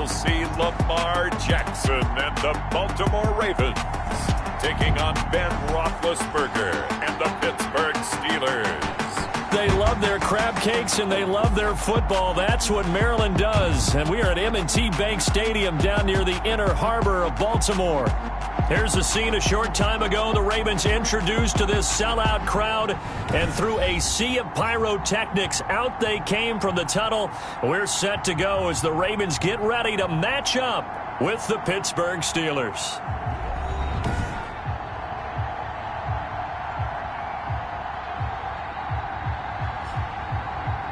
we'll see Lamar Jackson and the Baltimore Ravens taking on Ben Roethlisberger and the Pittsburgh Steelers. They love their crab cakes and they love their football. That's what Maryland does. And we are at M&T Bank Stadium down near the inner harbor of Baltimore. Here's the scene a short time ago. The Ravens introduced to this sellout crowd, and through a sea of pyrotechnics, out they came from the tunnel. We're set to go as the Ravens get ready to match up with the Pittsburgh Steelers.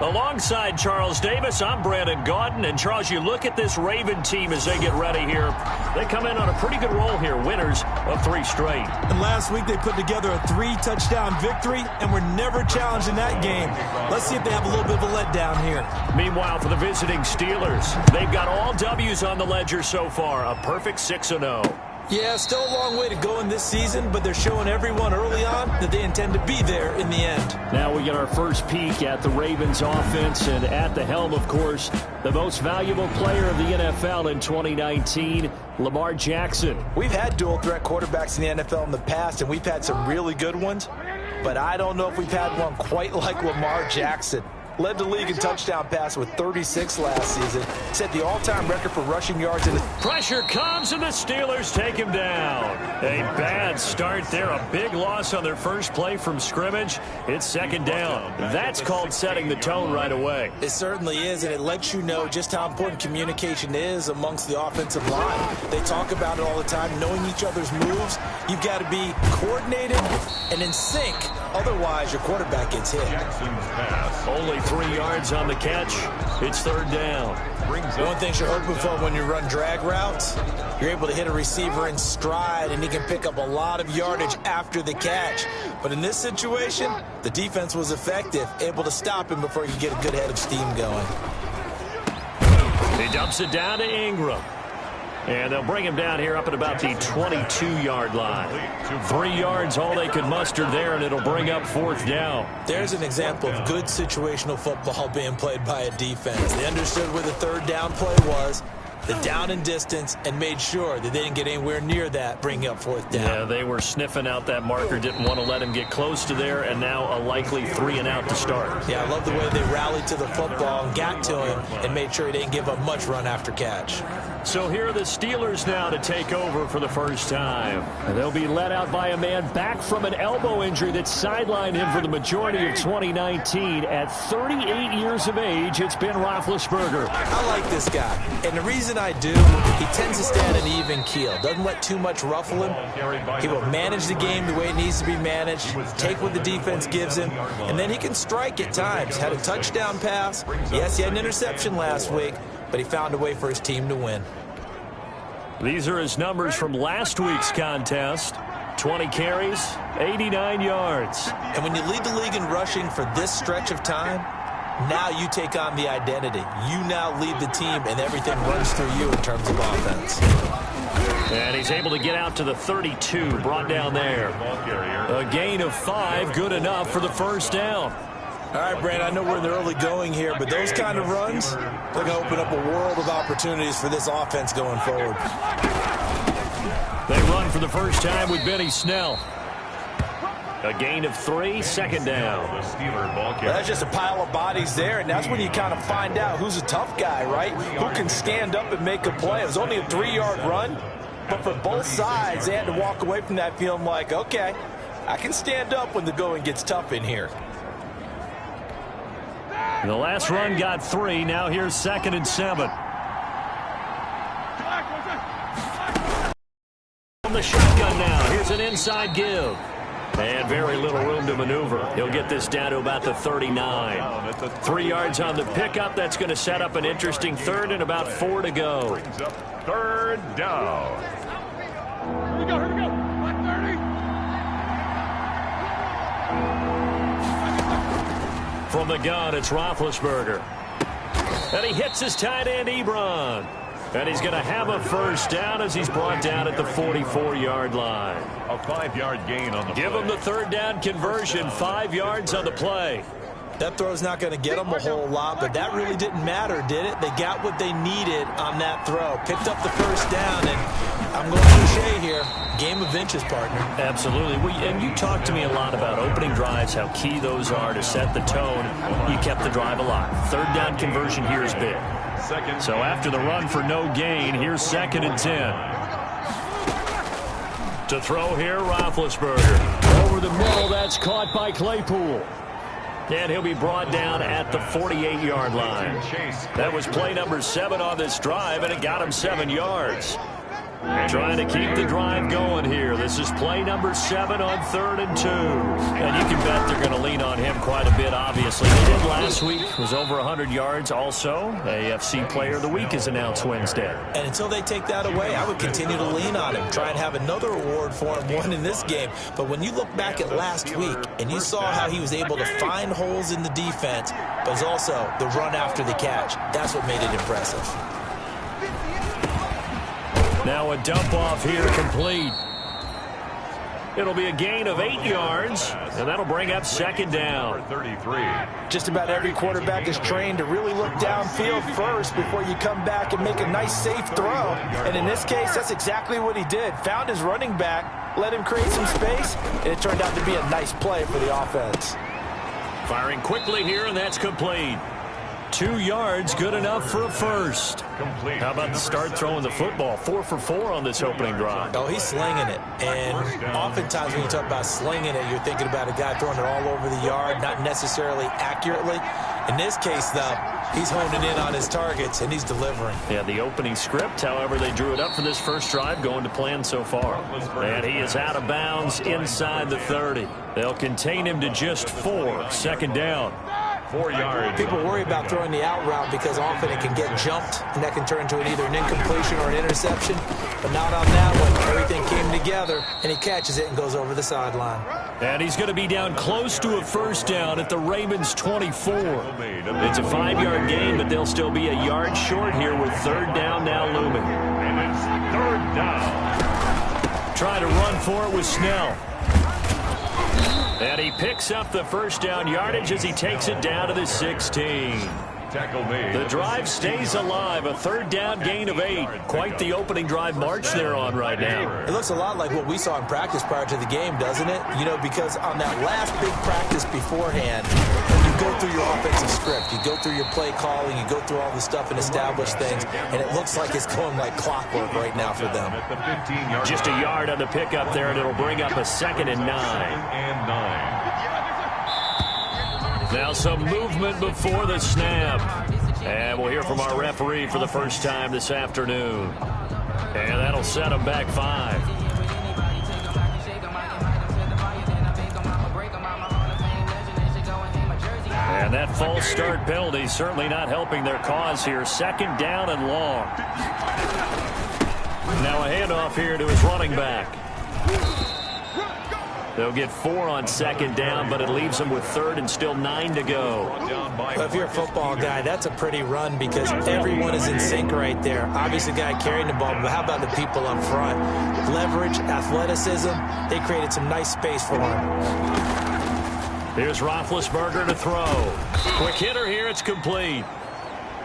Alongside Charles Davis, I'm Brandon Gaudin. And, Charles, you look at this Raven team as they get ready here. They come in on a pretty good roll here, winners of 3 straight. And last week they put together a 3-touchdown victory, and were never challenged in that game. Let's see if they have a little bit of a letdown here. Meanwhile, for the visiting Steelers, they've got all W's on the ledger so far, a perfect 6-0. Yeah, still a long way to go in this season, but they're showing everyone early on that they intend to be there in the end. Now we get our first peek at the Ravens offense, and at the helm, of course, the most valuable player of the NFL in 2019, Lamar Jackson. We've had dual-threat quarterbacks in the NFL in the past, and we've had some really good ones, but I don't know if we've had one quite like Lamar Jackson. Led the league in touchdown pass with 36 last season. Set the all-time record for rushing yards. Pressure comes, and the Steelers take him down. A bad start there. A big loss on their first play from scrimmage. It's second down. That's called setting the tone right away. It certainly is, and it lets you know just how important communication is amongst the offensive line. They talk about it all the time, knowing each other's moves. You've got to be coordinated and in sync. Otherwise, your quarterback gets hit. Only 3 yards on the catch. It's third down. One thing you're hoping for when you run drag routes, you're able to hit a receiver in stride, and he can pick up a lot of yardage after the catch. But in this situation, the defense was effective, able to stop him before he could get a good head of steam going. He dumps it down to Ingram. And they'll bring him down here up at about the 22-yard line. 3 yards, all they could muster there, and it'll bring up fourth down. There's an example of good situational football being played by a defense. They understood where the third down play was, the down and distance, and made sure that they didn't get anywhere near that, bringing up fourth down. Yeah, they were sniffing out that marker, didn't want to let him get close to there, and now a likely 3 and out to start. Yeah, I love the way they rallied to the football and got to him and made sure he didn't give up much run after catch. So here are the Steelers now to take over for the first time. And they'll be led out by a man back from an elbow injury that sidelined him for the majority of 2019. At 38 years of age, it's Ben Roethlisberger. I like this guy, and the reason I do, he tends to stay on an even keel. Doesn't let too much ruffle him. He will manage the game the way it needs to be managed, take what the defense gives him, and then he can strike at times. Had a touchdown pass. Yes, he had an interception last week, but he found a way for his team to win. These are his numbers from last week's contest. 20 carries, 89 yards. And when you lead the league in rushing for this stretch of time, now you take on the identity. You now lead the team, and everything runs through you in terms of offense. And he's able to get out to the 32, brought down there. A gain of 5, good enough for the first down. All right, Brand, I know we're in the early going here, but those kind of runs, they're going to open up a world of opportunities for this offense going forward. They run for the first time with Benny Snell. A gain of 3, second down. Well, that's just a pile of bodies there, and that's when you kind of find out who's a tough guy, right? Who can stand up and make a play. It was only a 3-yard run, but for both sides, they had to walk away from that feeling like, okay, I can stand up when the going gets tough in here. The last run got 3. Now here's 2nd and 7. From the shotgun now. Here's an inside give. And very little room to maneuver. He'll get this down to about the 39. 3 yards on the pickup. That's going to set up an interesting third and about 4 to go. Third down. Here we go, here we go. 30. From the gun, it's Roethlisberger. And he hits his tight end, Ebron. And he's going to have a first down as he's brought down at the 44-yard line. A 5-yard gain on the Give play. him the third down conversion, 5 yards on the play. That throw's not going to get them a whole lot, but that really didn't matter, did it? They got what they needed on that throw. Picked up the first down, and I'm going cliche here. Game of inches, partner. Absolutely. And you talked to me a lot about opening drives, how key those are to set the tone. You kept the drive alive. Third down conversion here is big. So after the run for no gain, here's 2nd and 10. To throw here, Roethlisberger. Over the middle, that's caught by Claypool. And he'll be brought down at the 48-yard line. That was play number 7 on this drive, and it got him 7 yards. Trying to keep the drive going here. This is play number 7 on 3rd and 2. And you can bet they're going to lean on him quite a bit, obviously. They did last week. Was over 100 yards also. AFC Player of the Week is announced Wednesday. And until they take that away, I would continue to lean on him. Try and have another award for him, one in this game. But when you look back at last week, and you saw how he was able to find holes in the defense, but was also the run after the catch. That's what made it impressive. Now a dump off here complete. It'll be a gain of 8 yards, and that'll bring up 2nd down. 33. Just about every quarterback is trained to really look downfield first before you come back and make a nice, safe throw. And in this case, that's exactly what he did. Found his running back, let him create some space, and it turned out to be a nice play for the offense. Firing quickly here, and that's complete. 2 yards, good enough for a first. How about the start throwing the football? 4 for 4 on this opening drive. Oh, he's slinging it. And oftentimes when you talk about slinging it, you're thinking about a guy throwing it all over the yard, not necessarily accurately. In this case, though, he's honing in on his targets, and he's delivering. Yeah, the opening script, however, they drew it up for this first drive, going to plan so far. And he is out of bounds inside the 30. They'll contain him to just 4. 2nd down. 4 yards. People worry about throwing the out route because often it can get jumped, and that can turn into either an incompletion or an interception. But not on that one. Everything came together, and he catches it and goes over the sideline. And he's going to be down close to a first down at the Ravens' 24. It's a 5-yard gain, but they'll still be a yard short here with 3rd down now looming. And it's 3rd down. Try to run for it with Snell. And he picks up the first down yardage as he takes it down to the 16. The drive stays alive. A 3rd down gain of 8. Quite the opening drive march they're on right now. It looks a lot like what we saw in practice prior to the game, doesn't it? You know, because on that last big practice beforehand, you go through your offensive script. You go through your play calling. You go through all the stuff and establish things. And it looks like it's going like clockwork right now for them. Just a yard on the pickup there, and it'll bring up a 2nd and 9. Now some movement before the snap. And we'll hear from our referee for the first time this afternoon. And that'll set him back 5. And that false start penalty certainly not helping their cause here. 2nd down and long. Now a handoff here to his running back. They'll get 4 on 2nd down, but it leaves them with 3rd and still 9 to go. Well, if you're a football guy, that's a pretty run because everyone is in sync right there. Obviously, the guy carrying the ball, but how about the people up front? Leverage, athleticism, they created some nice space for him. Here's Roethlisberger to throw. Quick hitter here, it's complete.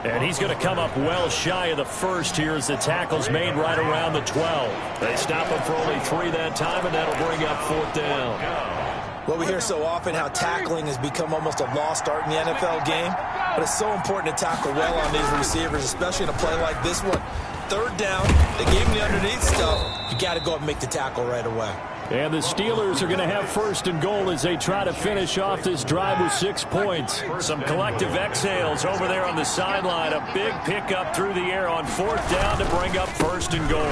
And he's going to come up well shy of the first here as the tackle's made right around the 12. They stop him for only 3 that time, and that'll bring up 4th down. Well, we hear so often how tackling has become almost a lost art in the NFL game, but it's so important to tackle well on these receivers, especially in a play like this one. 3rd down, they gave him the underneath stuff. You got to go up and make the tackle right away. And the Steelers are going to have 1st and goal as they try to finish off this drive with 6 points. Some collective exhales over there on the sideline. A big pickup through the air on 4th down to bring up 1st and goal.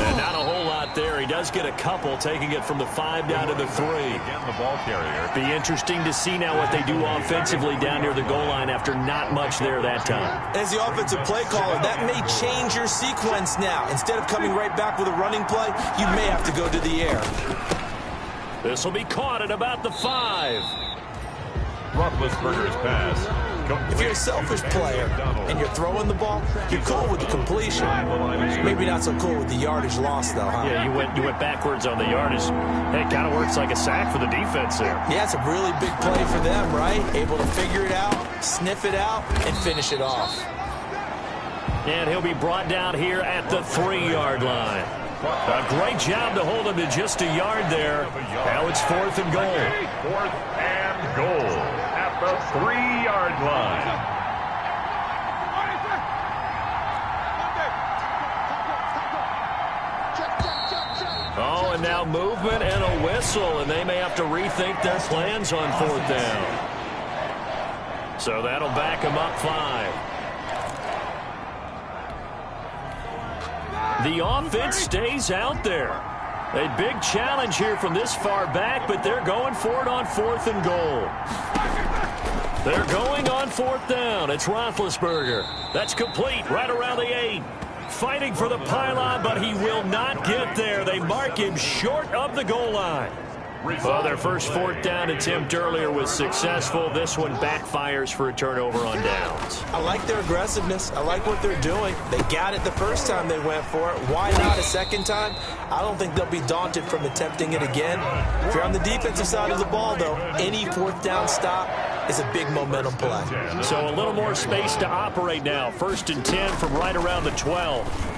And not a whole lot there. He does get a couple, taking it from the 5 down to the 3. Again, the ball carrier. Be interesting to see now what they do offensively down near the goal line after not much there that time. As the offensive play caller, that may change your sequence now. Instead of coming right back with a running play, you may have to go to the air. This will be caught at about the 5. Roethlisberger's pass. If you're a selfish player and you're throwing the ball, you're cool with the completion. Maybe not so cool with the yardage loss, though, huh? Yeah, you went backwards on the yardage. It kind of works like a sack for the defense there. Yeah, it's a really big play for them, right? Able to figure it out, sniff it out, and finish it off. And he'll be brought down here at the 3-yard line. A great job to hold him to just a yard there. Now it's 4th and goal. 4th and goal at the 3-yard line. Oh, and now movement and a whistle, and they may have to rethink their plans on 4th down. So that'll back them up 5. The offense stays out there. A big challenge here from this far back, but they're going for it on 4th and goal. They're going on 4th down. It's Roethlisberger. That's complete right around the 8. Fighting for the pylon, but he will not get there. They mark him short of the goal line. Well, their first 4th down attempt earlier was successful. This one backfires for a turnover on downs. I like their aggressiveness. I like what they're doing. They got it the first time they went for it. Why not a second time? I don't think they'll be daunted from attempting it again. If you're on the defensive side of the ball, though, any 4th down stop is a big momentum play. So a little more space to operate now. 1st and 10 from right around the 12.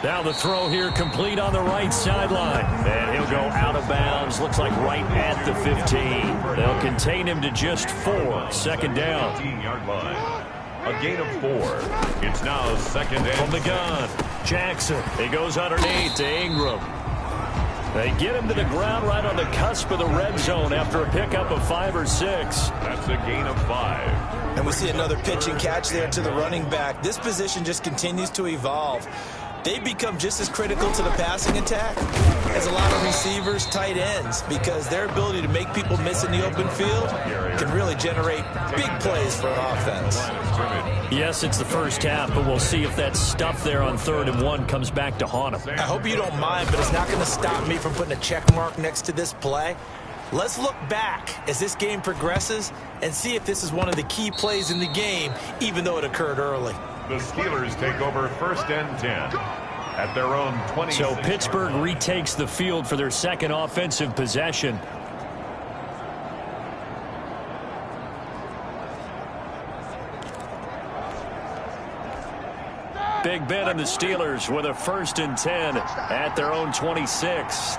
Now the throw here complete on the right sideline. And he'll go out of bounds. Looks like right at the 15. They'll contain him to just 4. 2nd down. 15-yard line. A gain of 4. It's now 2nd and from the gun. Jackson. He goes underneath to Ingram. They get him to the ground right on the cusp of the red zone after a pickup of 5 or 6. That's a gain of 5. And we see another pitch and catch there to the running back. This position just continues to evolve. They become just as critical to the passing attack as a lot of receivers, tight ends, because their ability to make people miss in the open field can really generate big plays for an offense. Yes, it's the first half, but we'll see if that stuff there on 3rd and 1 comes back to haunt them. I hope you don't mind, but it's not going to stop me from putting a check mark next to this play. Let's look back as this game progresses and see if this is one of the key plays in the game, even though it occurred early. The Steelers take over 1st and 10 at their own 20. So Pittsburgh retakes the field for their second offensive possession. Big Ben and the Steelers with a 1st and 10 at their own 26.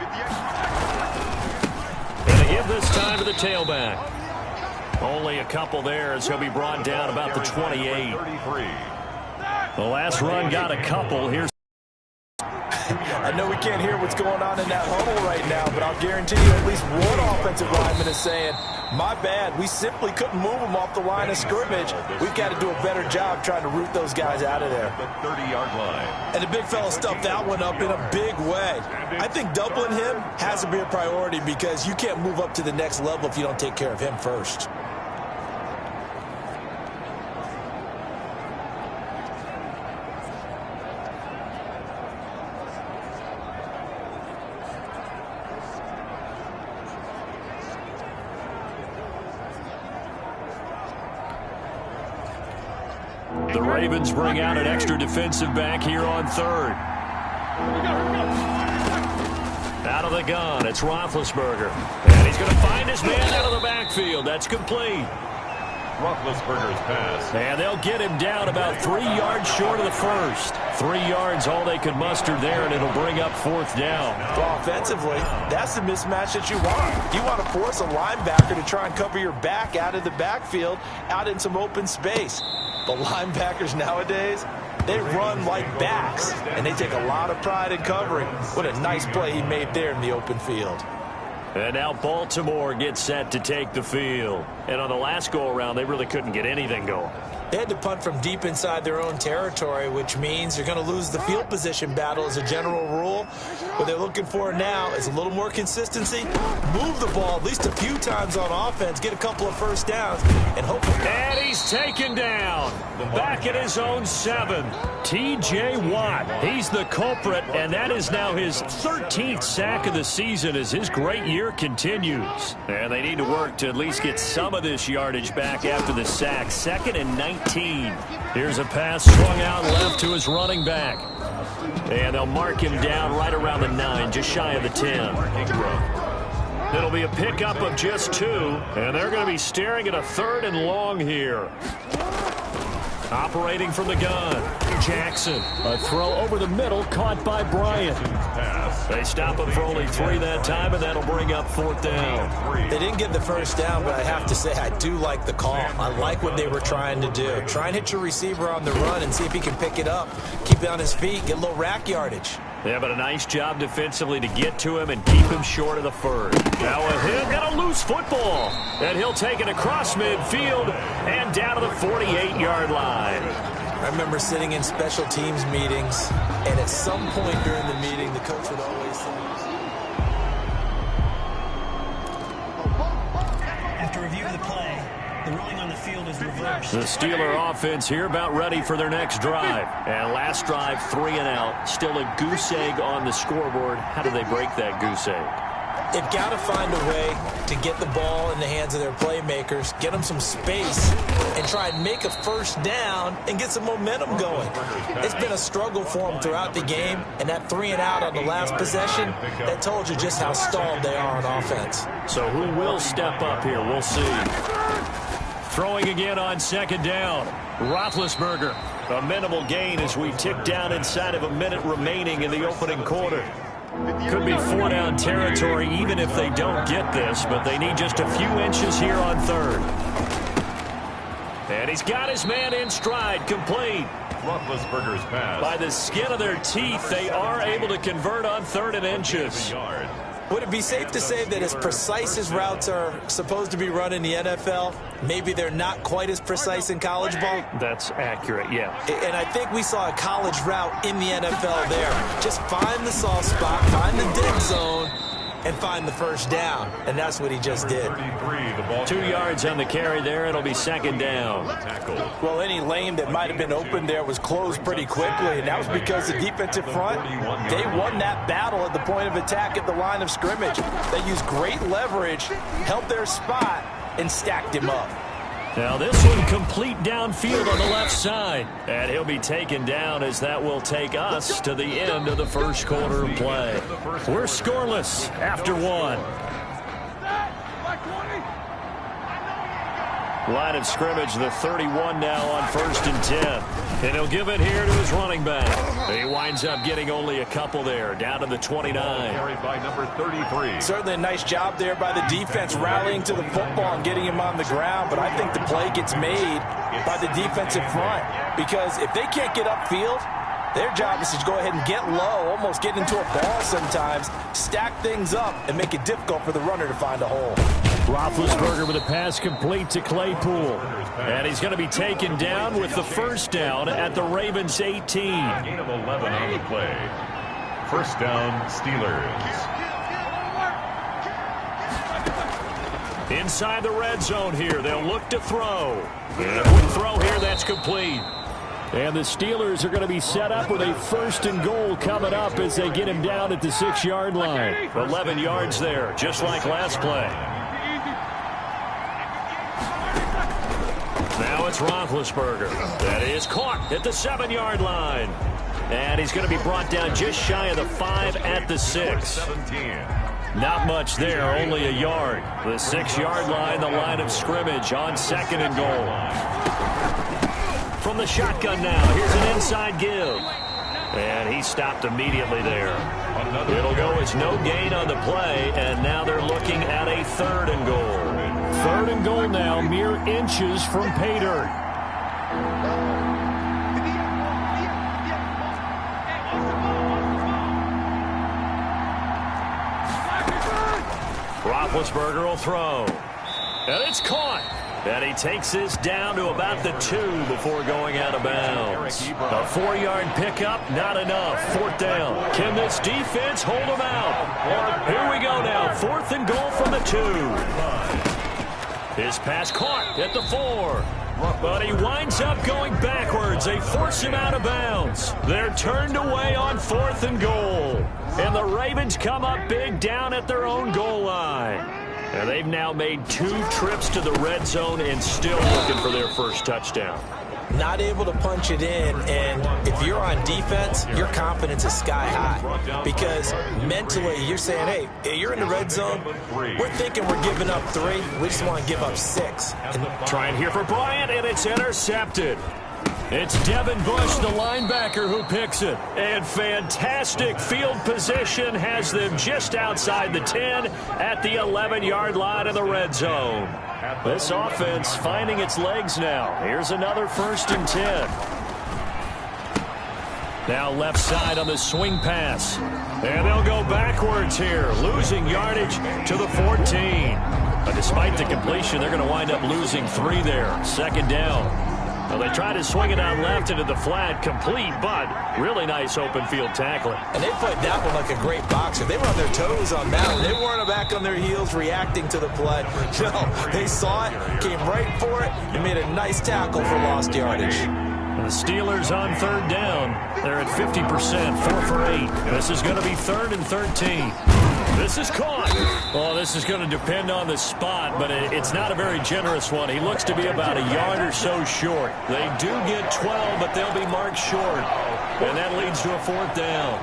And they give this time to the tailback. Only a couple there as he'll be brought down about the 28. 33. The last run got a couple. Here's I know we can't hear what's going on in that huddle right now, but I'll guarantee you at least one offensive lineman is saying, my bad, we simply couldn't move them off the line of scrimmage. We've got to do a better job trying to root those guys out of there. The 30-yard line. And the big fella stuffed that one up in a big way. I think doubling him has to be a priority because you can't move up to the next level if you don't take care of him first. the Ravens bring out an extra defensive back here on 3rd. Out of the gun, it's Roethlisberger. And he's going to find his man out of the backfield. That's complete. Roethlisberger's pass. And they'll get him down about 3 yards short of the first. 3 yards, all they could muster there, and it'll bring up 4th down. Well, offensively, that's the mismatch that you want. You want to force a linebacker to try and cover your back out of the backfield, out in some open space. The linebackers nowadays, they run like backs, and they take a lot of pride in covering. What a nice play he made there in the open field. And now Baltimore gets set to take the field. And on the last go-around, they really couldn't get anything going. They had to punt from deep inside their own territory, which means they're going to lose the field position battle as a general rule. What they're looking for now is a little more consistency, move the ball at least a few times on offense, get a couple of first downs, and hopefully... And he's taken down. Back at his own 7. T.J. Watt. He's the culprit, and that is now his 13th sack of the season as his great year here continues. And they need to work to at least get some of this yardage back after the sack. 2nd and 19. Here's a pass swung out left to his running back. And they'll mark him down right around the 9, just shy of the 10. It'll be a pickup of just 2, and they're going to be staring at a 3rd and long here. Operating from the gun, Jackson. A throw over the middle, caught by Bryant. They stop him for only 3 that time, and that'll bring up 4th down. They didn't get the first down, but I have to say I do like the call. I like what they were trying to do. Try and hit your receiver on the run and see if he can pick it up. Keep it on his feet, get a little rack yardage. Yeah, but a nice job defensively to get to him and keep him short of the 1st. Now a hit, got a loose football. And he'll take it across midfield and down to the 48-yard line. I remember sitting in special teams meetings, and at some point during the meeting, the coach would always say, after review of the play, the ruling on the field is reversed. The Steeler offense here about ready for their next drive. And last drive, 3 and out. Still a goose egg on the scoreboard. How do they break that goose egg? They've got to find a way to get the ball in the hands of their playmakers, get them some space, and try and make a 1st down and get some momentum going. It's been a struggle for them throughout the game, and that 3 and out on the last possession, that told you just how stalled they are on offense. So who will step up here? We'll see. Throwing again on 2nd down. Roethlisberger. A minimal gain as we tick down inside of a minute remaining in the opening quarter. Could be 4-down territory even if they don't get this, but they need just a few inches here on 3rd. And he's got his man in stride, complete. Roethlisberger's pass. By the skin of their teeth, they are able to convert on 3rd and inches. Would it be safe to say that as precise as routes are supposed to be run in the NFL, maybe they're not quite as precise in college ball? That's accurate, yeah. And I think we saw a college route in the NFL there. Just find the soft spot, find the dead zone, and find the 1st down. And that's what he just did. 2 yards on the carry there. It'll be 2nd down. Well, any lane that might have been open there was closed pretty quickly, and that was because the defensive front, they won that battle at the point of attack at the line of scrimmage. They used great leverage, held their spot, and stacked him up. Now this one complete downfield on the left side. And he'll be taken down as that will take us to the end of the 1st quarter of play. We're scoreless after 1. Line of scrimmage, the 31 now on 1st and 10. And he'll give it here to his running back. He winds up getting only a couple there, down to the 29. Carried by number 33. Certainly a nice job there by the defense rallying to the football and getting him on the ground, but I think the play gets made by the defensive front because if they can't get upfield, their job is to go ahead and get low, almost get into a ball sometimes, stack things up, and make it difficult for the runner to find a hole. Roethlisberger with a pass complete to Claypool. And he's going to be taken down with the 1st down at the Ravens' 18. Gain of 11 on the play. 1st down, Steelers. Inside the red zone here, they'll look to throw. And with throw here, that's complete. And the Steelers are going to be set up with a 1st and goal coming up as they get him down at the 6-yard line. 11 yards there, just like last play. Now it's Roethlisberger. That is caught at the 7-yard line. And he's going to be brought down just shy of the 5 at the 6. 17. Not much there, only a yard. The 6-yard line, the line of scrimmage on 2nd and goal. From the shotgun now, here's an inside give. And he stopped immediately there. It'll go as no gain on the play, and now they're looking at a 3rd and goal. 3rd and goal now, mere inches from pay dirt. Roethlisberger will throw. And it's caught. And he takes this down to about the 2 before going out of bounds. A 4-yard pickup, not enough. 4th down. Can this defense hold him out? Here we go now. 4th and goal from the 2. His pass caught at the 4. But he winds up going backwards. They force him out of bounds. They're turned away on 4th and goal. And the Ravens come up big down at their own goal line. And they've now made 2 trips to the red zone and still looking for their first touchdown. Not able to punch it in, and if you're on defense, your confidence is sky high. Because mentally, you're saying, hey, you're in the red zone. We're thinking we're giving up 3. We just want to give up 6. Trying here for Bryant, and it's intercepted. It's Devin Bush, the linebacker, who picks it. And fantastic field position has them just outside the 10 at the 11-yard line of the red zone. This offense finding its legs now. Here's another 1st and 10. Now left side on the swing pass. And they'll go backwards here, losing yardage to the 14. But despite the completion, they're going to wind up losing 3 there. 2nd down. Well, they try to swing it out left into the flat, complete, but really nice open field tackling. And they played that one like a great boxer. They were on their toes on that one. They weren't back on their heels reacting to the play. No, they saw it, came right for it, and made a nice tackle for lost yardage. The Steelers on 3rd down. They're at 50%, 4 for 8. This is going to be 3rd and 13. This is caught. Well, this is going to depend on the spot, but it's not a very generous one. He looks to be about a yard or so short. They do get 12, but they'll be marked short. And that leads to a 4th down.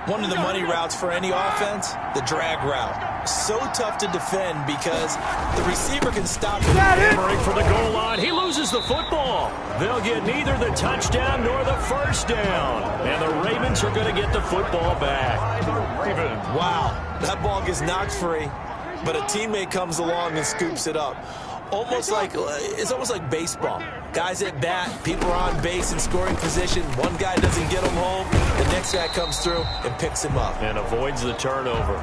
One of the money routes for any offense, the drag route. So tough to defend because the receiver can stop him. Hammering for the goal line. He loses the football. They'll get neither the touchdown nor the 1st down. And the Ravens are going to get the football back. Wow, that ball gets knocked free, but a teammate comes along and scoops it up. It's almost like baseball. Guys at bat, people are on base in scoring position. One guy doesn't get him home. The next guy comes through and picks him up. And avoids the turnover.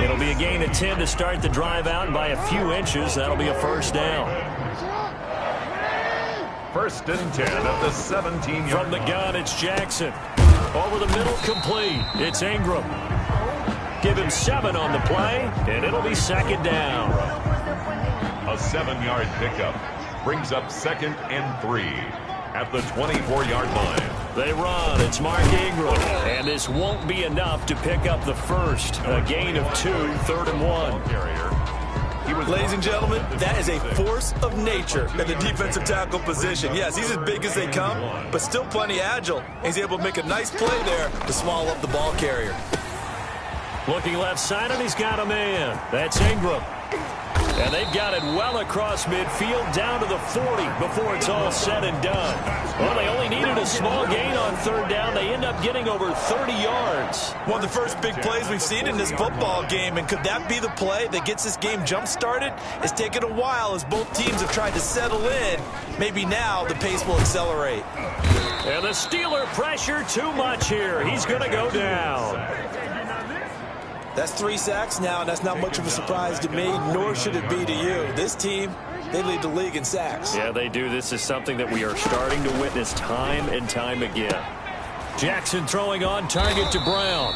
It'll be a gain of 10 to start the drive out, and by a few inches, that'll be a 1st down. 1st and 10 at the 17-yard From the gun, it's Jackson. Over the middle, complete. It's Ingram. Give him 7 on the play, and it'll be 2nd down. A 7-yard pickup brings up 2nd and 3 at the 24-yard line. They run. It's Mark Ingram. And this won't be enough to pick up the 1st. A gain of 2, 3rd and 1. Ladies and gentlemen, that is a force of nature at the defensive tackle position. Yes, he's as big as they come, but still plenty agile. He's able to make a nice play there to swallow up the ball carrier. Looking left side, and he's got a man. That's Ingram. And they've got it well across midfield down to the 40 before it's all said and done. Well, they only needed a small gain on 3rd down. They end up getting over 30 yards. One of the first big plays we've seen in this football game, and could that be the play that gets this game jump-started? It's taken a while as both teams have tried to settle in. Maybe now the pace will accelerate. And the Steeler pressure too much here. He's going to go down. That's 3 sacks now, and that's not much of a surprise to me, nor should it be to you. This team, they lead the league in sacks. Yeah, they do. This is something that we are starting to witness time and time again. Jackson throwing on target to Brown.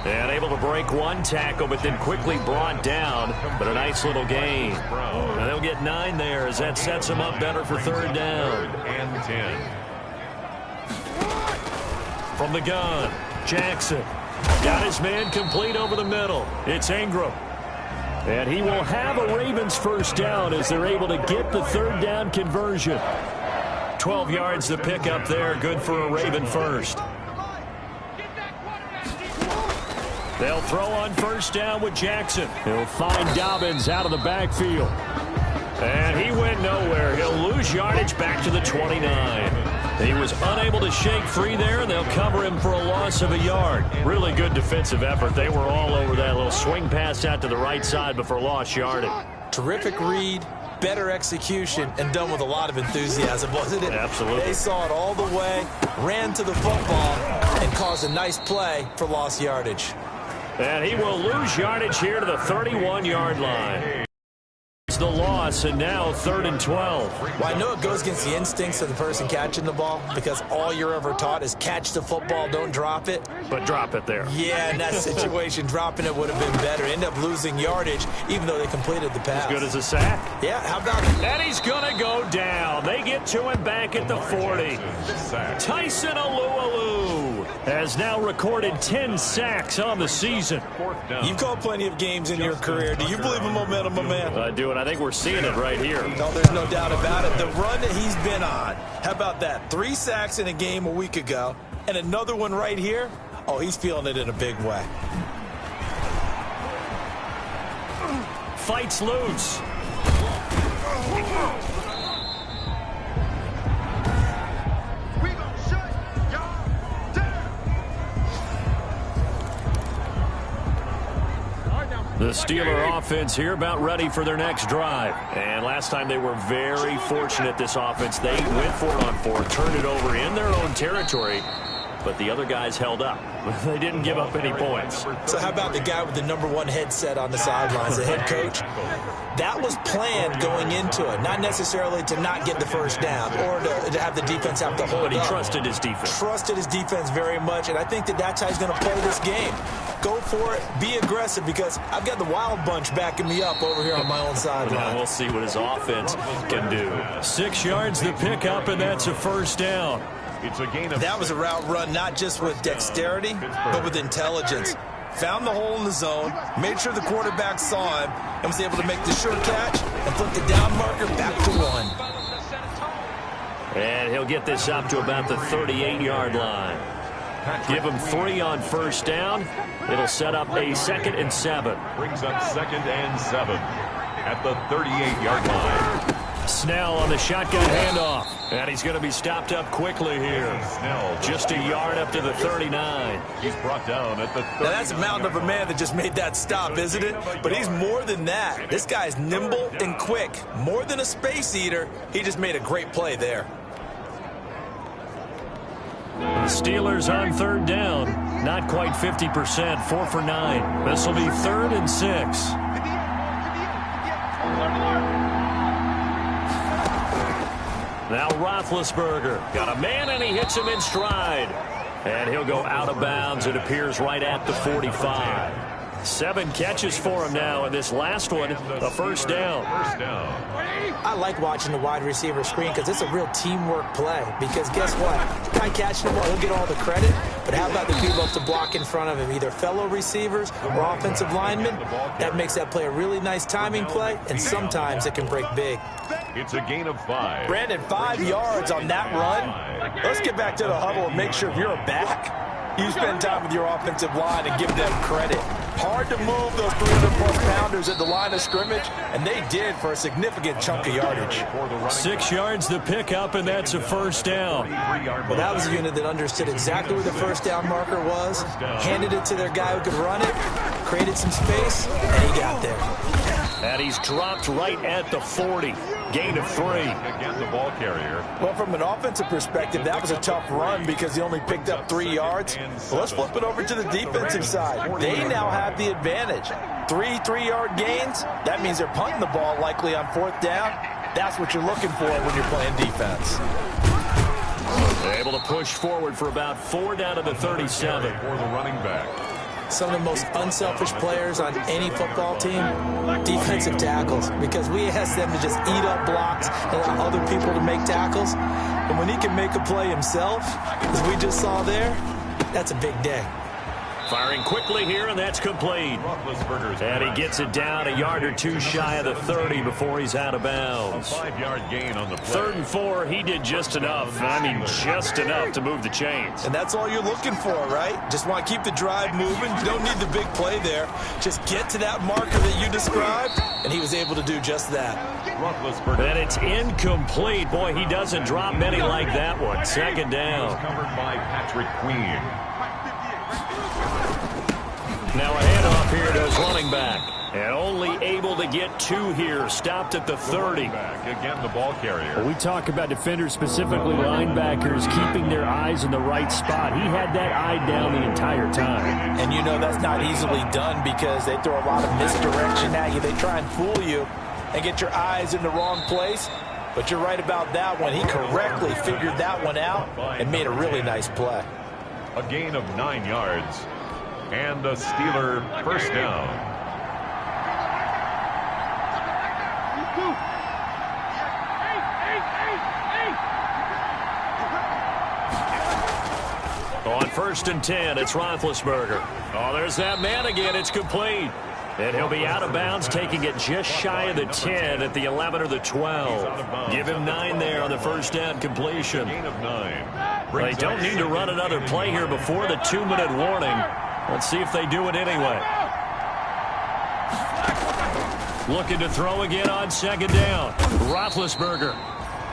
And able to break 1 tackle, but then quickly brought down. But a nice little gain. And they'll get 9 there as that sets them up better for 3rd down. 3rd and 10. From the gun, Jackson. Got his man complete over the middle. It's Ingram. And he will have a Ravens 1st down as they're able to get the 3rd down conversion. 12 yards to pick up there. Good for a Raven 1st. They'll throw on 1st down with Jackson. He'll find Dobbins out of the backfield. And he went nowhere. He'll lose yardage back to the 29. He was unable to shake free there, and they'll cover him for a loss of a yard. Really good defensive effort. They were all over that little swing pass out to the right side before lost yardage. Terrific read, better execution, and done with a lot of enthusiasm, wasn't it? Absolutely. They saw it all the way, ran to the football, and caused a nice play for lost yardage. And he will lose yardage here to the 31-yard line. the loss, and now 3rd and 12. Well, I know it goes against the instincts of the person catching the ball because all you're ever taught is catch the football, don't drop it. But drop it there. Yeah, in that situation, dropping it would have been better. End up losing yardage, even though they completed the pass. As good as a sack. Yeah, how about it? And he's going to go down. They get to him back at the 40. Tyson Alualu has now recorded 10 sacks on the season. You've called plenty of games in your career. Do you believe in momentum, my man? I do, and I think we're seeing it right here. No, there's no doubt about it. The run that he's been on, how about that? 3 sacks in a game a week ago, and another one right here. Oh, he's feeling it in a big way. Fights loose. The Steeler offense here about ready for their next drive. And last time they were very fortunate, this offense. They went for it on 4, turned it over in their own territory, but the other guys held up. They didn't give up any points. So how about the guy with the #1 headset on the sidelines, the head coach? That was planned going into it, not necessarily to not get the first down or to have the defense have to hold But he up. trusted his defense. Trusted his defense very much, and I think that's how he's going to play this game. Go for it, be aggressive, because I've got the wild bunch backing me up over here on my own sideline. Now we'll see what his offense can do. 6 yards the pickup, and that's a first down. It's a gain of That was a route run not just with dexterity, but with intelligence. Found the hole in the zone, made sure the quarterback saw him, and was able to make the sure catch and flip the down marker back to 1. And he'll get this up to about the 38-yard line. Give him 3 on first down. It'll set up a 2nd and 7. brings up 2nd and 7 at the 38-yard line. Snell on the shotgun handoff. And he's going to be stopped up quickly here. Just a yard up to the 39. He's brought down at the 39. Now that's a mountain of a man that just made that stop, isn't it? But he's more than that. This guy's nimble and quick. More than a space eater. He just made a great play there. Steelers on 3rd down. Not quite 50%. 4 for 9. This will be 3rd and 6. Now Roethlisberger got a man, and he hits him in stride. And he'll go out of bounds. It appears right at the 45. 7 catches for him now, and this last one, a first down. I like watching the wide receiver screen because it's a real teamwork play. Because guess what? The guy catching the ball, he'll get all the credit. But how about the people up to block in front of him, either fellow receivers or offensive linemen? That makes that play a really nice timing play, and sometimes it can break big. It's a gain of 5. Brandon, 5 yards on that run. Let's get back to the huddle and make sure if you're a back, you spend time with your offensive line and give them credit. Hard to move those 300-plus pounders at the line of scrimmage, and they did for a significant chunk of yardage. 6 yards the pickup, and that's a first down. Well, that was a unit that understood exactly where the first down marker was, handed it to their guy who could run it, created some space, and he got there. And he's dropped right at the 40. Gain of 3. Again, the ball carrier. Well, from an offensive perspective, that was a tough run because he only picked up 3 yards. Well, let's flip it over to the defensive side. They now have the advantage. 3 3-yard gains. That means they're punting the ball likely on 4th down. That's what you're looking for when you're playing defense. Able to push forward for about 4 down to the 37. For the running back. Some of the most unselfish players on any football team, defensive tackles, because we ask them to just eat up blocks and allow other people to make tackles. And when he can make a play himself, as we just saw there, that's a big day. Firing quickly here, and that's complete. And he gets it down a yard or 2 shy of the 30 before he's out of bounds. 5-yard gain on the play. 3rd and 4, he did just enough. I mean, just enough to move the chains. And that's all you're looking for, right? Just want to keep the drive moving. You don't need the big play there. Just get to that marker that you described, and he was able to do just that. And it's incomplete. Boy, he doesn't drop many like that one. 2nd down. Covered by Patrick Queen. Now a handoff here to his running back. And only able to get 2 here. Stopped at the 30. Again, the ball carrier. We talk about defenders, specifically linebackers, keeping their eyes in the right spot. He had that eye down the entire time. And you know that's not easily done because they throw a lot of misdirection at you. They try and fool you. and get your eyes in the wrong place. But you're right about that one. He correctly figured that one out and made a really nice play. A gain of 9 yards and a Steeler first down. On 1st and 10, it's Roethlisberger. Oh, there's that man again. It's complete. And he'll be out of bounds, taking it just shy of the 10 at the 11 or the 12. Give him 9 there on the first down completion. Gain of 9. They don't need to run another play here before the 2-minute warning. Let's see if they do it anyway. Looking to throw again on 2nd down. Roethlisberger.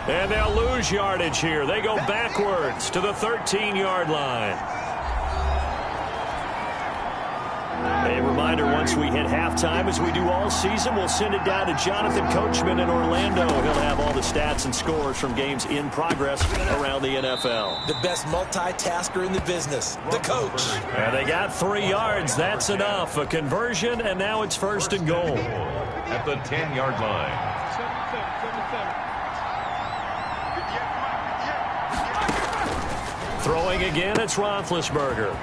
And they'll lose yardage here. They go backwards to the 13-yard line. A reminder, once we hit halftime, as we do all season, we'll send it down to Jonathan Coachman in Orlando. He'll have all the stats and scores from games in progress around the NFL. The best multitasker in the business, the coach. And they got 3 yards. That's enough. A conversion, and now it's 1st and goal. At the 10-yard line. Throwing again, it's Roethlisberger.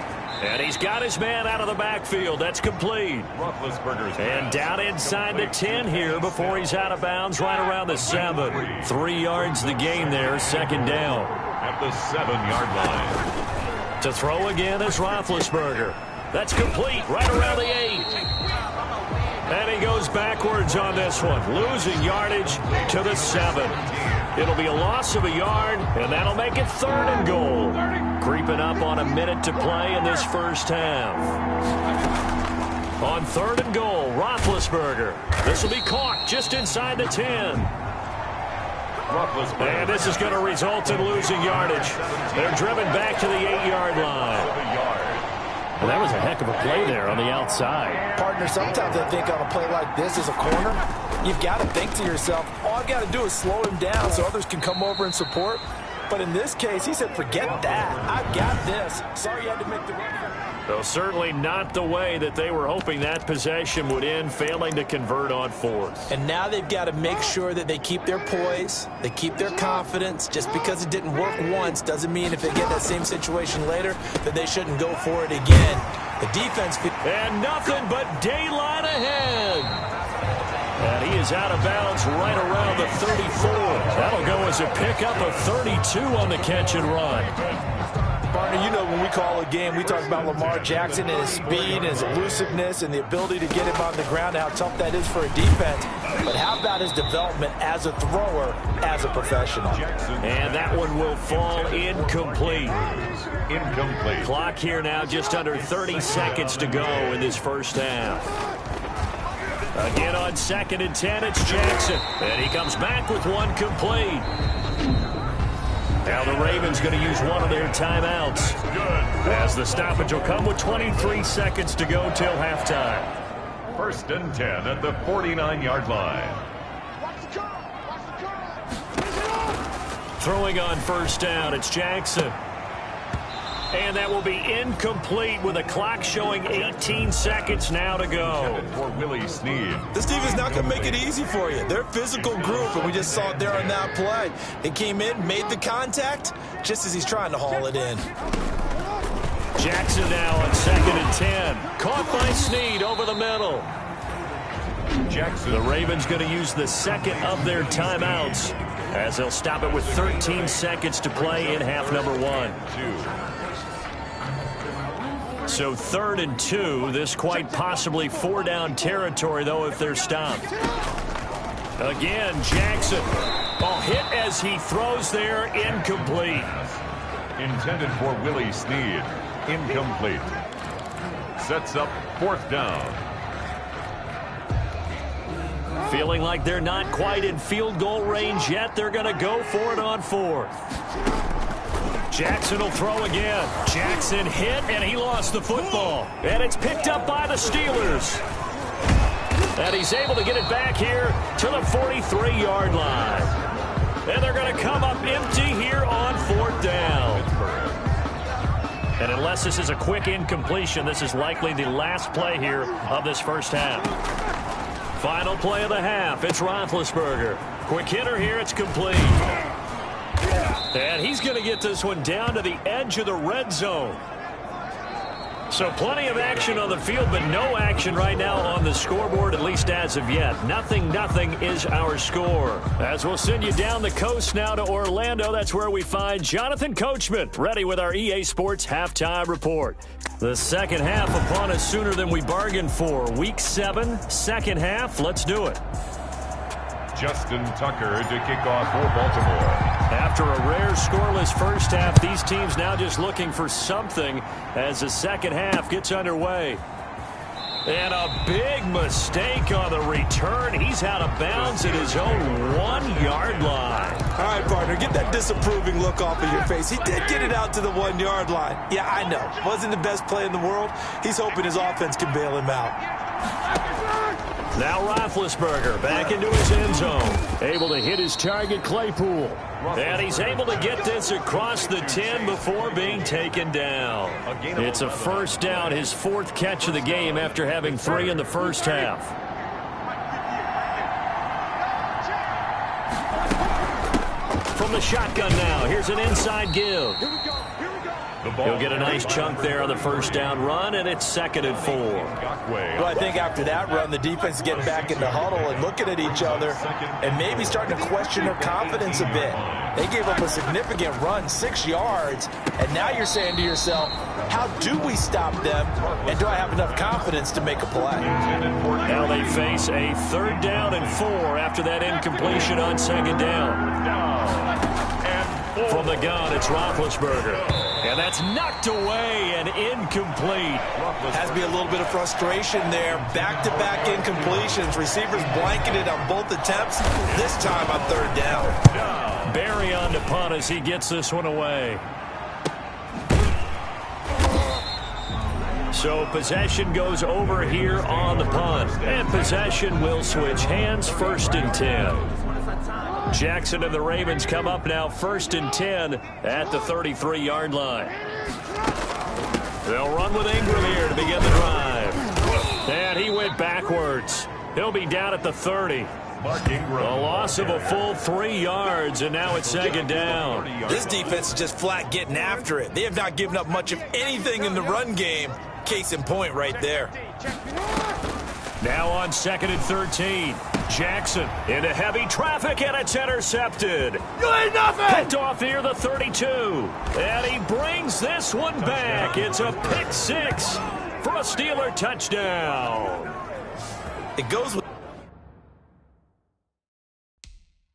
And he's got his man out of the backfield. That's complete. And down inside the 10 here before he's out of bounds right around the 7. 3 yards the gain there, 2nd down. At the 7-yard line. To throw again is Roethlisberger. That's complete right around the 8. And he goes backwards on this one, losing yardage to the 7. It'll be a loss of a yard, and that'll make it 3rd and goal. Creeping up on a minute to play in this first half. On 3rd and goal, Roethlisberger. This will be caught just inside the 10. And this is going to result in losing yardage. They're driven back to the 8-yard line. Well, that was a heck of a play there on the outside. Partner, sometimes I think on a play like this as a corner, you've got to think to yourself, all I've got to do is slow him down so others can come over and support. But in this case, he said, forget that. I've got this. Sorry you had to make the run. Well, certainly not the way that they were hoping that possession would end, failing to convert on 4th. And now they've got to make sure that they keep their poise, they keep their confidence. Just because it didn't work once doesn't mean if they get that same situation later that they shouldn't go for it again. The defense... And nothing but daylight ahead. And he is out of bounds right around the 34. That'll go as a pickup of 32 on the catch and run. Partner, you know when we call a game, we talk about Lamar Jackson and his speed and his elusiveness and the ability to get him on the ground, how tough that is for a defense. But how about his development as a thrower, as a professional? And that one will fall incomplete. Incomplete. Clock here now, just under 30 seconds to go in this first half. Again on 2nd and 10, it's Jackson. And he comes back with one complete. Now the Ravens going to use one of their timeouts, as the stoppage will come with 23 seconds to go till halftime. 1st and 10 at the 49-yard line. Throwing on 1st down, it's Jackson. And that will be incomplete with a clock showing 18 seconds now to go. For Willie Snead. This team is not going to make it easy for you. They're a physical group, and we just saw it there on that play. He came in, made the contact, just as he's trying to haul it in. Jackson now on 2nd and 10. Caught by Snead over the middle. Jackson. The Ravens going to use the 2nd of their timeouts, as they'll stop it with 13 seconds to play in half number 1. So 3rd and 2, this quite possibly 4-down territory, though, if they're stopped. Again, Jackson. Ball hit as he throws there, incomplete. Intended for Willie Snead. Incomplete. Sets up 4th down. Feeling like they're not quite in field goal range yet. They're going to go for it on 4th. Jackson will throw again. Jackson hit, and he lost the football. And it's picked up by the Steelers. And he's able to get it back here to the 43-yard line. And they're going to come up empty here on 4th down. And unless this is a quick incompletion, this is likely the last play here of this first half. Final play of the half. It's Roethlisberger. Quick hitter here. It's complete. And he's going to get this one down to the edge of the red zone. So plenty of action on the field, but no action right now on the scoreboard, at least as of yet. 0-0 is our score. As we'll send you down the coast now to Orlando, that's where we find Jonathan Coachman, ready with our EA Sports Halftime Report. The second half upon us sooner than we bargained for. Week 7, second half. Let's do it. Justin Tucker to kick off for Baltimore. After a rare scoreless first half, these teams now just looking for something as the second half gets underway. And a big mistake on the return. He's out of bounds at his own 1-yard line. All right, partner, get that disapproving look off of your face. He did get it out to the 1-yard line. Yeah, I know. Wasn't the best play in the world. He's hoping his offense can bail him out. Now Roethlisberger back into his end zone. Able to hit his target, Claypool. And he's able to get this across the 10 before being taken down. It's a first down, his 4th catch of the game after having 3 in the first half. From the shotgun now, here's an inside give. He'll get a nice chunk there on the first down run, and it's 2nd and 4. Well, I think after that run, the defense is getting back in the huddle and looking at each other and maybe starting to question their confidence a bit. They gave up a significant run, 6 yards, and now you're saying to yourself, how do we stop them, and do I have enough confidence to make a play? Now they face a 3rd down and 4 after that incompletion on 2nd down. From the gun, it's Roethlisberger. And that's knocked away and incomplete. Has to be a little bit of frustration there. Back-to-back incompletions. Receivers blanketed on both attempts. This time on 3rd down. Barry on to punt as he gets this one away. So possession goes over here on the punt. And possession will switch hands, 1st and 10. Jackson and the Ravens come up now 1st and 10 at the 33-yard line. They'll run with Ingram here to begin the drive. And he went backwards. He'll be down at the 30. A loss of a full 3 yards, and now it's 2nd down. This defense is just flat getting after it. They have not given up much of anything in the run game. Case in point right there. Now on 2nd and 13. Jackson into heavy traffic, and it's intercepted. You ain't nothing! Picked off near the 32. And he brings this one back. It's a pick 6 for a Steeler touchdown. It goes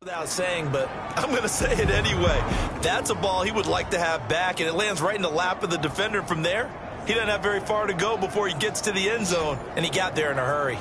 without saying, but I'm going to say it anyway. That's a ball he would like to have back, and it lands right in the lap of the defender from there. He doesn't have very far to go before he gets to the end zone, and he got there in a hurry.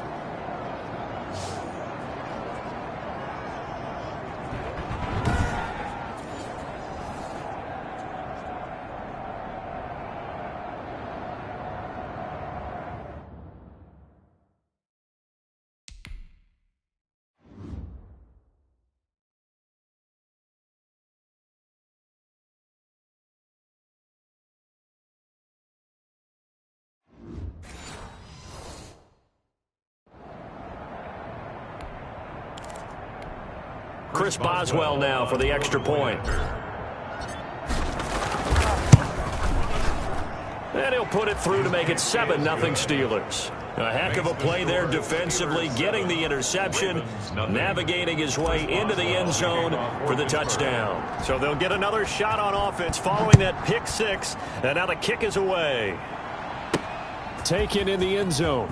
Chris Boswell now for the extra point. And he'll put it through to make it 7-0 Steelers. A heck of a play there defensively, getting the interception, navigating his way into the end zone for the touchdown. So they'll get another shot on offense following that pick 6, and now the kick is away. Taken in the end zone.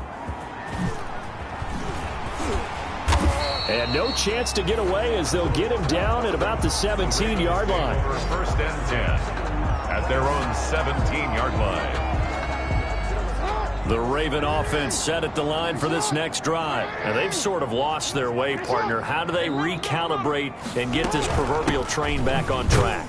And no chance to get away as they'll get him down at about the 17-yard line. 1st and 10 at their own 17-yard line. The Raven offense set at the line for this next drive. And they've sort of lost their way, partner. How do they recalibrate and get this proverbial train back on track?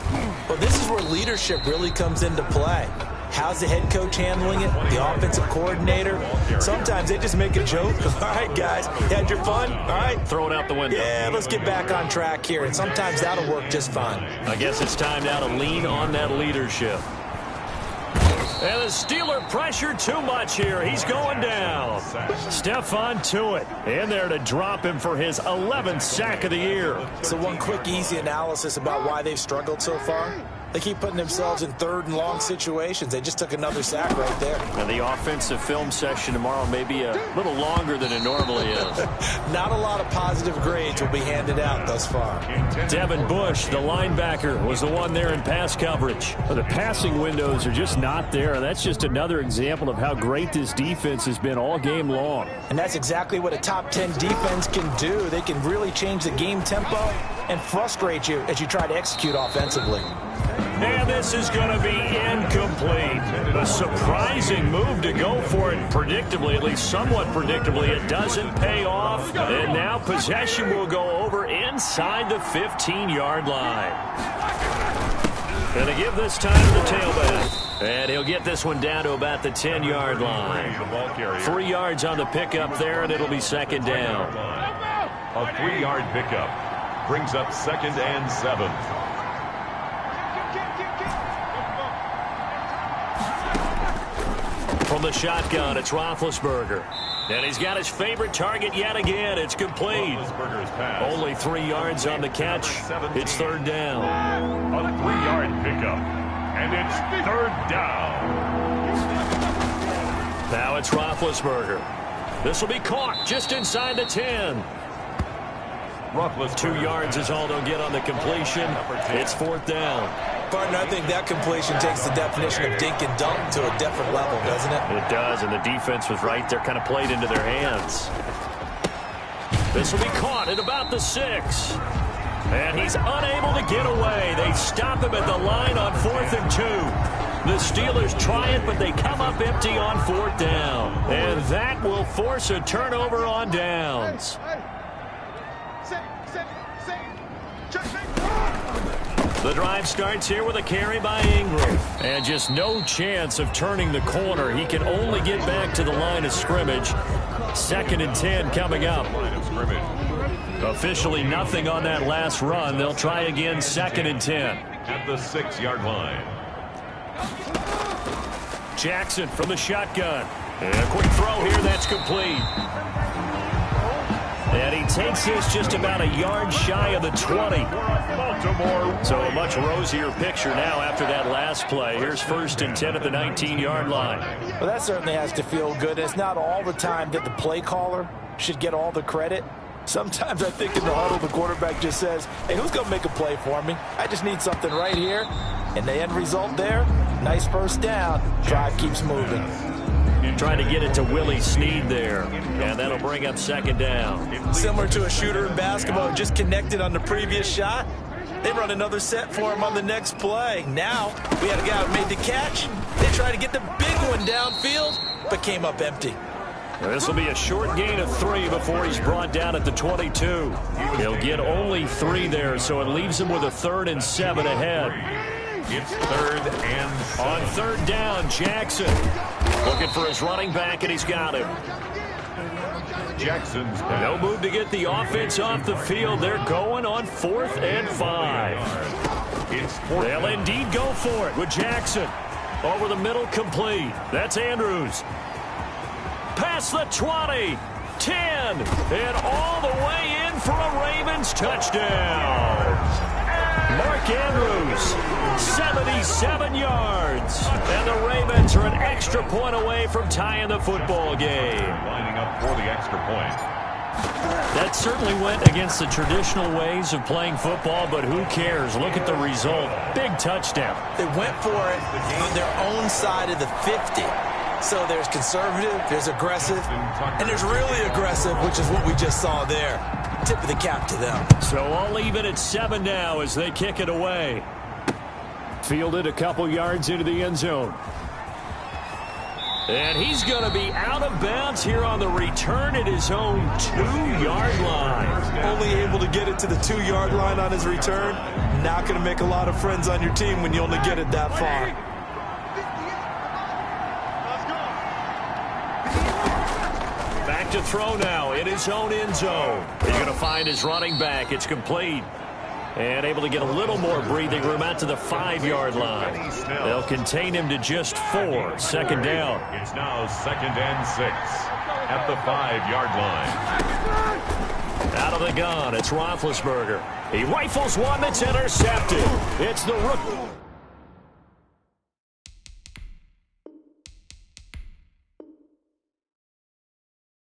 Well, this is where leadership really comes into play. How's the head coach handling it? The offensive coordinator? Sometimes they just make a joke. All right, guys, you had your fun? All right. Throw it out the window. Yeah, let's get back on track here. And sometimes that'll work just fine. I guess it's time now to lean on that leadership. And the Steeler pressure too much here. He's going down. Stephon Tuitt in there to drop him for his 11th sack of the year. So one quick, easy analysis about why they've struggled so far. They keep putting themselves in third and long situations. They just took another sack right there. And the offensive film session tomorrow may be a little longer than it normally is. Not a lot of positive grades will be handed out thus far. Devin Bush, the linebacker, was the one there in pass coverage. The passing windows are just not there, and that's just another example of how great this defense has been all game long. And that's exactly what a top 10 defense can do. They can really change the game tempo and frustrate you as you try to execute offensively. And this is going to be incomplete. A surprising move to go for it predictably, at least somewhat predictably. It doesn't pay off. And now possession will go over inside the 15-yard line. Going to give this time to the tailback. And he'll get this one down to about the 10-yard line. 3 yards on the pickup there, and it'll be second down. A 3-yard pickup brings up 2nd and 7. From the shotgun, it's Roethlisberger. And he's got his favorite target yet again. It's complete. Only 3 yards on the catch. It's third down. A 3-yard pickup. And it's third down. Now it's Roethlisberger. This will be caught just inside the 10. 2 yards is all they'll get on the completion. It's fourth down. Partner, I think that completion takes the definition of dink and dunk to a different level, doesn't it? It does, and the defense was right there, kind of played into their hands. This will be caught at about the 6. And he's unable to get away. They stop him at the line on 4th and 2. The Steelers try it, but they come up empty on 4th down. And that will force a turnover on downs. The drive starts here with a carry by Ingram. And just no chance of turning the corner. He can only get back to the line of scrimmage. 2nd and 10 coming up. Officially nothing on that last run. They'll try again 2nd and 10. At the 6-yard line. Jackson from the shotgun. And a quick throw here. That's complete. And he takes this just about a yard shy of the 20. So a much rosier picture now after that last play. Here's 1st and 10 at the 19-yard line. Well, that certainly has to feel good. It's not all the time that the play caller should get all the credit. Sometimes I think in the huddle, the quarterback just says, hey, who's going to make a play for me? I just need something right here. And the end result there, nice first down. Drive keeps moving. Trying to get it to Willie Snead there. And that'll bring up 2nd down. Similar to a shooter in basketball, just connected on the previous shot. They run another set for him on the next play. Now, we had a guy who made the catch. They tried to get the big one downfield, but came up empty. This will be a short gain of 3 before he's brought down at the 22. He'll get only 3 there, so it leaves him with a 3rd and 7 ahead. It's 3rd and 7. On 3rd down, Jackson looking for his running back, and he's got him. Jackson's No move to get the offense off the field. They're going on 4th and 5. They'll indeed go for it with Jackson. Over the middle, complete. That's Andrews. Past the 20, 10, and all the way in for a Ravens touchdown. Mark Andrews, 77 yards. And the Ravens are an extra point away from tying the football game. Lining up for the extra point. That certainly went against the traditional ways of playing football, but who cares? Look at the result. Big touchdown. They went for it on their own side of the 50. So there's conservative, there's aggressive, and there's really aggressive, which is what we just saw there. Tip of the cap to them. So all even at 7 now as they kick it away. Fielded a couple yards into the end zone. And he's going to be out of bounds here on the return at his own 2-yard line. Only able to get it to the 2-yard line on his return. Not going to make a lot of friends on your team when you only get it that far. To throw now in his own end zone. He's going to find his running back. It's complete. And able to get a little more breathing room out to the 5-yard line. They'll contain him to just 4. Second down. It's now 2nd and 6 at the 5-yard line. Out of the gun, it's Roethlisberger. He rifles one that's intercepted. It's the rookie.